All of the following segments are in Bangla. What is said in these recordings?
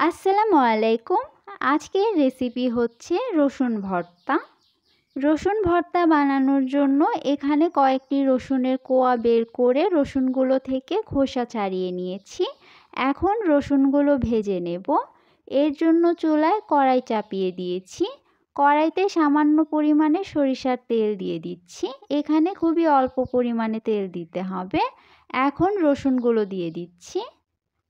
আসসালামু আলাইকুম। আজকের রেসিপি হচ্ছে রসুন ভর্তা। রসুন ভর্তা বানানোর জন্য এখানে কয়েকটি রসুনের কোয়া বের করে রসুনগুলো থেকে খোসা ছাড়িয়ে নিয়েছি। এখন রসুনগুলো ভেজে নেব। এর জন্য চুলায় কড়াই চাপিয়ে দিয়েছি। কড়াইতে সামান্য পরিমাণে সরিষার তেল দিয়ে দিচ্ছি। এখানে খুবই অল্প পরিমাণে তেল দিতে হবে। এখন রসুনগুলো দিয়ে দিচ্ছি।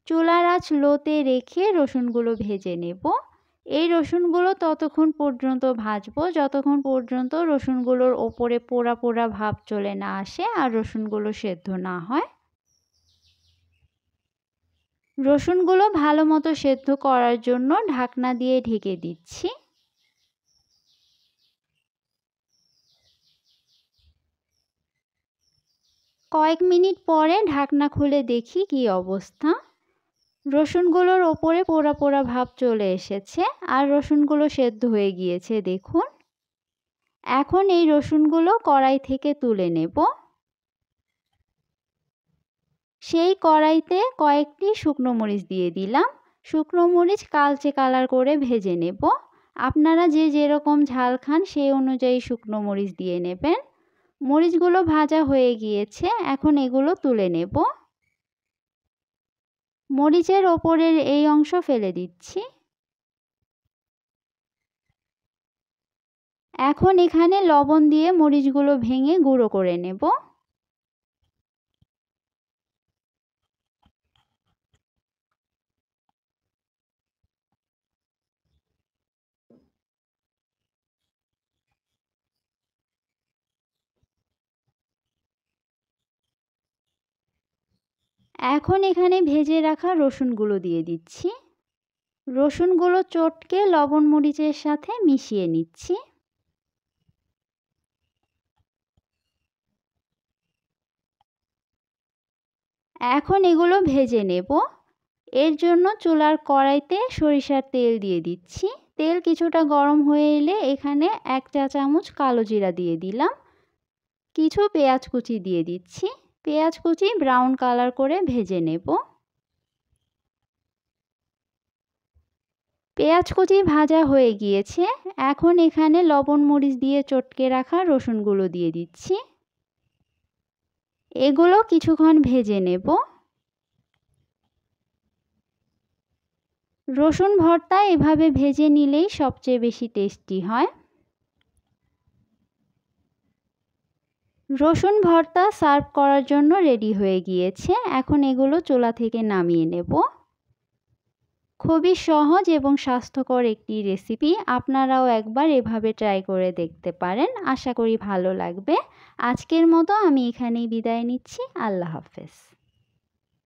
চুলার আঁচ লোতে রেখে রসুনগুলো ভেজে নেব। এই রসুনগুলো ততক্ষণ পর্যন্ত ভাজবো যতক্ষণ পর্যন্ত রসুনগুলোর ওপরে পোড়া পোড়া ভাব চলে না আসে আর রসুনগুলো সেদ্ধ না হয়। রসুনগুলো ভালো মতো সেদ্ধ করার জন্য ঢাকনা দিয়ে ঢেকে দিচ্ছি। কয়েক মিনিট পরে ঢাকনা খুলে দেখি কী অবস্থা। রসুনগুলোর ওপরে পোড়া পোড়া ভাব চলে এসেছে আর রসুনগুলো সেদ্ধ হয়ে গিয়েছে দেখুন। এখন এই রসুনগুলো কড়াই থেকে তুলে নেব। সেই কড়াইতে কয়েকটি শুকনো মরিচ দিয়ে দিলাম। শুকনো মরিচ কালচে কালার করে ভেজে নেব। আপনারা যে যেরকম ঝাল খান সেই অনুযায়ী শুকনো মরিচ দিয়ে নেবেন। মরিচগুলো ভাজা হয়ে গিয়েছে, এখন এগুলো তুলে নেব। মরিচের ওপরের এই অংশ ফেলে দিচ্ছি। এখন এখানে লবণ দিয়ে মরিচগুলো ভেঙে গুঁড়ো করে নেব। এখন এখানে ভেজে রাখা রসুনগুলো দিয়ে দিচ্ছি। রসুনগুলো চটকে লবণ মরিচের সাথে মিশিয়ে নিচ্ছি। এখন এগুলো ভেজে নেব। এর জন্য চুলার কড়াইতে সরিষার তেল দিয়ে দিচ্ছি। তেল কিছুটা গরম হয়ে এলে এখানে 1 চা চামচ কালো জিরা দিয়ে দিলাম। কিছু পেঁয়াজ কুচি দিয়ে দিচ্ছি। পেঁয়াজ কুচি ব্রাউন কালার করে ভেজে নেব। পেঁয়াজ কুচি ভাজা হয়ে গিয়েছে। এখন এখানে লবণ মরিচ দিয়ে চটকে রাখা রসুনগুলো দিয়ে দিচ্ছি। এগুলো কিছুক্ষণ ভেজে নেব। রসুন ভর্তা এভাবে ভেজে নিলেই সবচেয়ে বেশি টেস্টি হয়। রসুন ভর্তা সার্ভ করার জন্য রেডি হয়ে গিয়েছে। এখন এগুলো চুলা থেকে নামিয়ে নেব। খুবই সহজ এবং স্বাস্থ্যকর একটি রেসিপি। আপনারাও একবার এভাবে ট্রাই করে দেখতে পারেন। আশা করি ভালো লাগবে। আজকের মতো আমি এখানেই বিদায় নিচ্ছি। আল্লাহ হাফেজ।